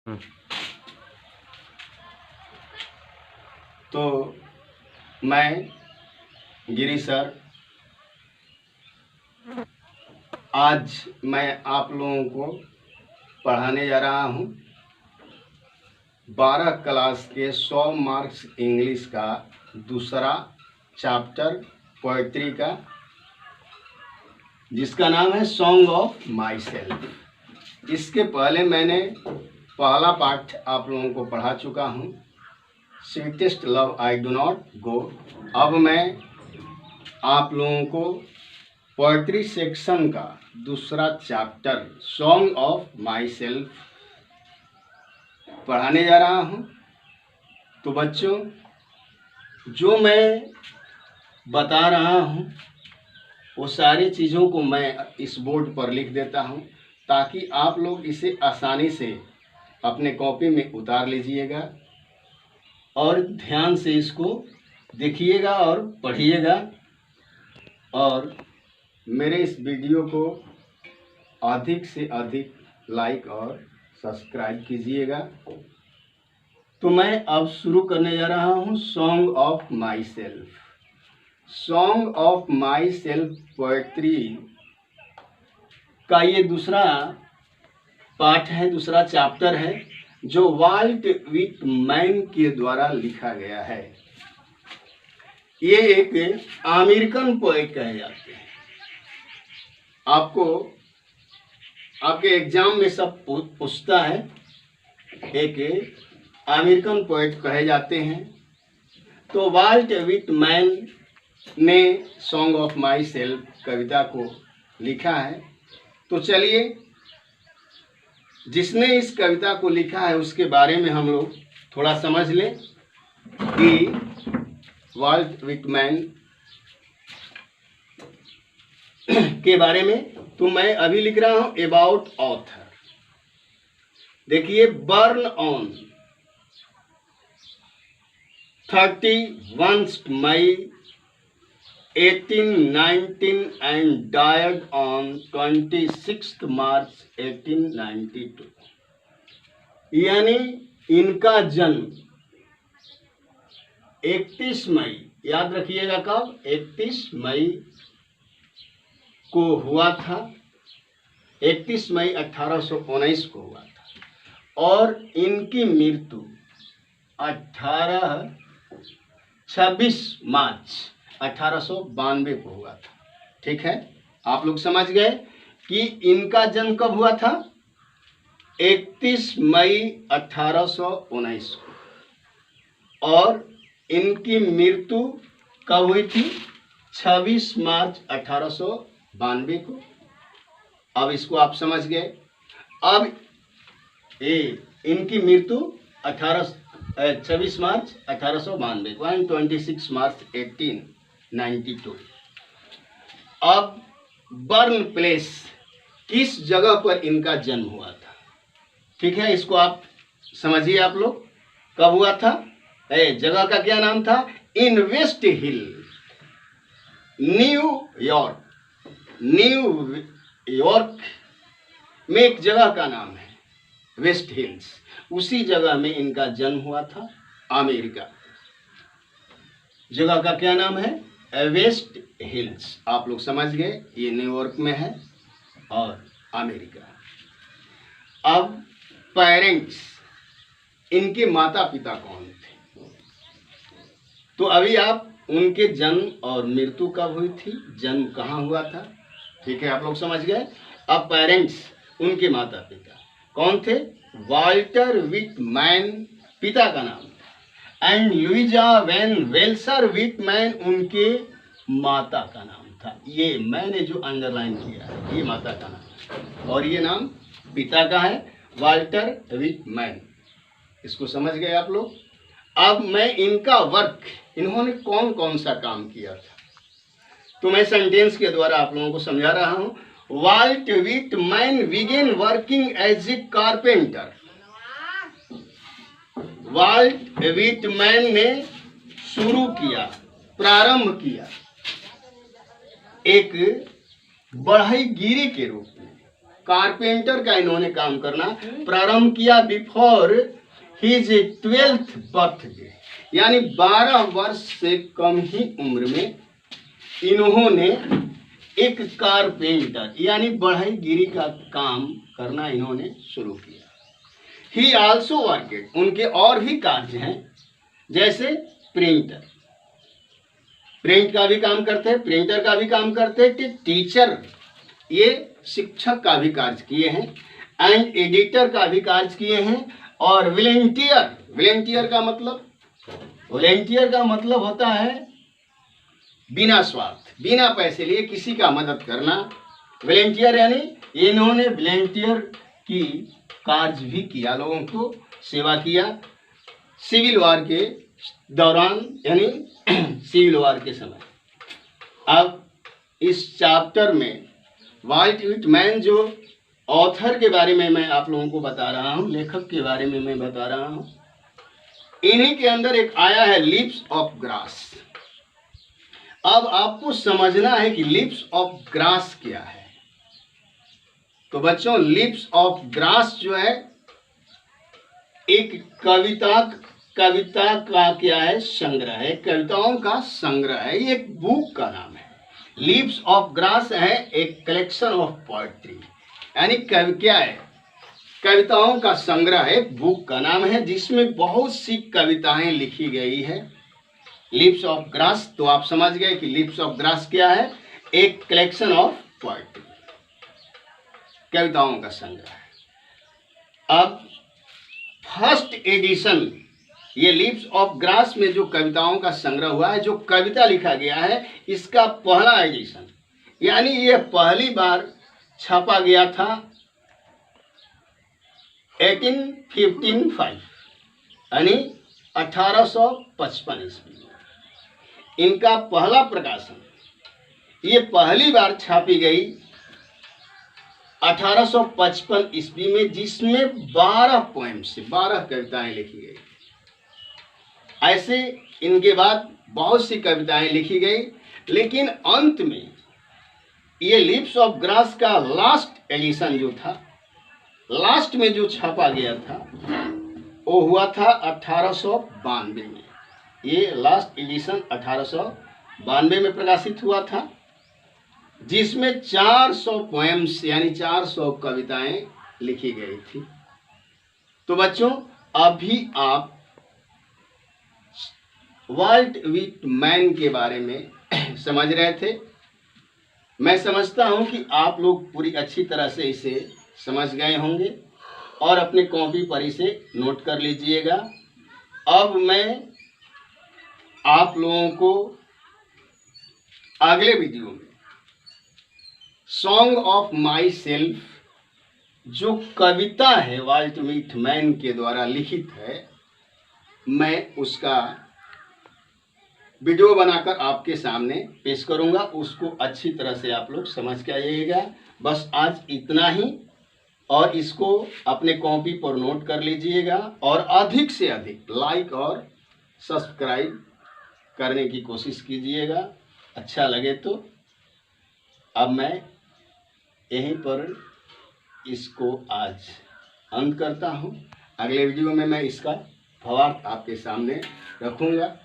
हम्म। तो मैं गिरी सर, आज मैं आप लोगों को पढ़ाने जा रहा हूँ 12 क्लास के 100 मार्क्स इंग्लिश का दूसरा चैप्टर पोएट्री का, जिसका नाम है सॉन्ग ऑफ माई सेल्फ। इसके पहले मैंने पहला पाठ आप लोगों को पढ़ा चुका हूँ, sweetest love I do not go. अब मैं आप लोगों को पोएट्री सेक्शन का दूसरा chapter song of my self पढ़ाने जा रहा हूँ। तो बच्चों, जो मैं बता रहा हूँ वो सारी चीज़ों को मैं इस बोर्ड पर लिख देता हूँ, ताकि आप लोग इसे आसानी से अपने कॉपी में उतार लीजिएगा और ध्यान से इसको देखिएगा और पढ़िएगा, और मेरे इस वीडियो को अधिक से अधिक लाइक और सब्सक्राइब कीजिएगा। तो मैं अब शुरू करने जा रहा हूँ song of my self. Song of my self poetry का ये दूसरा पाठ है, दूसरा चैप्टर है, जो वाल्ट व्हिटमैन के द्वारा लिखा गया है। ये एक अमेरिकन पोएट कहे जाते हैं। आपको आपके एग्जाम में सब पूछता है, एक अमेरिकन पोएट कहे जाते हैं। तो वाल्ट व्हिटमैन ने सॉन्ग ऑफ माई सेल्फ कविता को लिखा है। तो चलिए, जिसने इस कविता को लिखा है उसके बारे में हम लोग थोड़ा समझ लें कि वाल्ट व्हिटमैन के बारे में। तो मैं अभी लिख रहा हूं अबाउट ऑथर। देखिए, born on 31 May 1819 and died on 26 March 1892। यानी इनका जन्म 31 मई, याद रखिएगा कब, 31 मई को हुआ था। 31 मई 1819 को हुआ था, और इनकी मृत्यु 26 मार्च 1892 को हुआ था। ठीक है, आप लोग समझ गए कि इनका जन्म कब हुआ था, 31 मई 1819 को, और इनकी मृत्यु कब हुई थी, 26 मार्च 1892 को। अब इसको आप समझ गए। अब इनकी मृत्यु 26 मार्च 1892 को, 26 मार्च 1892। अब बर्न प्लेस, किस जगह पर इनका जन्म हुआ था। ठीक है, इसको आप समझिए। आप लोग, कब हुआ था, जगह का क्या नाम था, इन वेस्ट हिल, न्यूयॉर्क। न्यूयॉर्क में एक जगह का नाम है वेस्ट हिल्स, उसी जगह में इनका जन्म हुआ था। अमेरिका, जगह का क्या नाम है, वेस्ट हिल्स। आप लोग समझ गए, ये न्यूयॉर्क में है और अमेरिका। अब पेरेंट्स, इनके माता पिता कौन थे। तो अभी आप उनके जन्म और मृत्यु कब हुई थी, जन्म कहाँ हुआ था, ठीक है, आप लोग समझ गए। अब पेरेंट्स, उनके माता पिता कौन थे, वाल्टर व्हिटमैन पिता का नाम था, एंड लुइजा वैन वेल्सर व्हिटमैन उनके माता का नाम था। ये मैंने जो अंडरलाइन किया है, ये माता का नाम, और ये नाम पिता का है, वाल्टर व्हिटमैन। इसको समझ गए आप लोग। अब मैं इनका वर्क, इन्होंने कौन कौन सा काम किया था, तो मैं सेंटेंस के द्वारा आप लोगों को समझा रहा हूं। Walt Whitman began working as a carpenter. Walt Whitman ने शुरू किया, प्रारंभ किया एक बढ़ईगिरी के रूप में। कारपेंटर का इन्होंने काम करना प्रारंभ किया बिफोर हिज 12th बर्थडे, यानी 12 वर्ष से कम ही उम्र में इन्होंने एक कारपेंटर यानी बढ़ईगिरी का काम करना इन्होंने शुरू किया। ही आल्सो वर्केड, उनके और भी कार्य हैं, जैसे प्रिंटर, प्रिंट का भी काम करते हैं, प्रिंटर का भी काम करते हैं, टीचर, ये शिक्षक का भी कार्य किए हैं, एंड एडिटर का भी कार्य किए हैं, और वॉलंटियर, वॉलंटियर का मतलब होता है बिना स्वार्थ, बिना पैसे लिए किसी का मदद करना। वॉलंटियर यानी इन्होंने वॉलंटियर की कार्य भी किया, लोगों को सेवा किया सिविल वॉर के दौरान, यानी सिविल वॉर के समय। अब इस चैप्टर में वाल्ट व्हिटमैन जो ऑथर के बारे में मैं आप लोगों को बता रहा हूँ, लेखक के बारे में मैं बता रहा हूँ, इन्हीं के अंदर एक आया है लीव्स ऑफ ग्रास। अब आपको समझना है कि लीव्स ऑफ ग्रास क्या है। तो बच्चों, लीव्स ऑफ ग्रास जो है एक कविता का क्या है, संग्रह है, कविताओं का संग्रह है, ये एक बुक का नाम है। लीव्स ऑफ ग्रास है एक कलेक्शन ऑफ पोएट्री, यानी क्या है, कविताओं का संग्रह है, बुक का नाम है, जिसमें बहुत सी कविताएं लिखी गई है। लीव्स ऑफ ग्रास, तो आप समझ गए कि लीव्स ऑफ ग्रास क्या है, एक कलेक्शन ऑफ पोएट्री, कविताओं का संग्रह है। अब फर्स्ट एडिशन, ये लीव्स ऑफ ग्रास में जो कविताओं का संग्रह हुआ है, जो कविता लिखा गया है, इसका पहला एडिशन, यानी ये पहली बार छापा गया था 1855, यानी 1855 ईस्वी में इनका पहला प्रकाशन, ये पहली बार छापी गई 1855 ईस्वी में, जिसमें 12 पोएम्स, 12 कविताएं लिखी गई। ऐसे इनके बाद बहुत सी कविताएं लिखी गई, लेकिन अंत में ये लीव्स ऑफ ग्रास का लास्ट एडिशन जो था, लास्ट में जो छापा गया था, वो हुआ था 1892 में। ये लास्ट एडिशन 1892 में प्रकाशित हुआ था, जिसमें 400 पोएम्स यानी 400 कविताएं लिखी गई थी। तो बच्चों, अभी आप वाल्ट व्हिटमैन के बारे में समझ रहे थे। मैं समझता हूं कि आप लोग पूरी अच्छी तरह से इसे समझ गए होंगे और अपने कॉपी पर इसे नोट कर लीजिएगा। अब मैं आप लोगों को अगले वीडियो में सॉन्ग ऑफ माई सेल्फ, जो कविता है वाल्ट व्हिटमैन के द्वारा लिखित है, मैं उसका वीडियो बनाकर आपके सामने पेश करूंगा। उसको अच्छी तरह से आप लोग समझ के आइएगा। बस आज इतना ही, और इसको अपने कॉपी पर नोट कर लीजिएगा और अधिक से अधिक लाइक और सब्सक्राइब करने की कोशिश कीजिएगा, अच्छा लगे तो। अब मैं यहीं पर इसको आज अंत करता हूँ। अगले वीडियो में मैं इसका भावार्थ आपके सामने रखूँगा।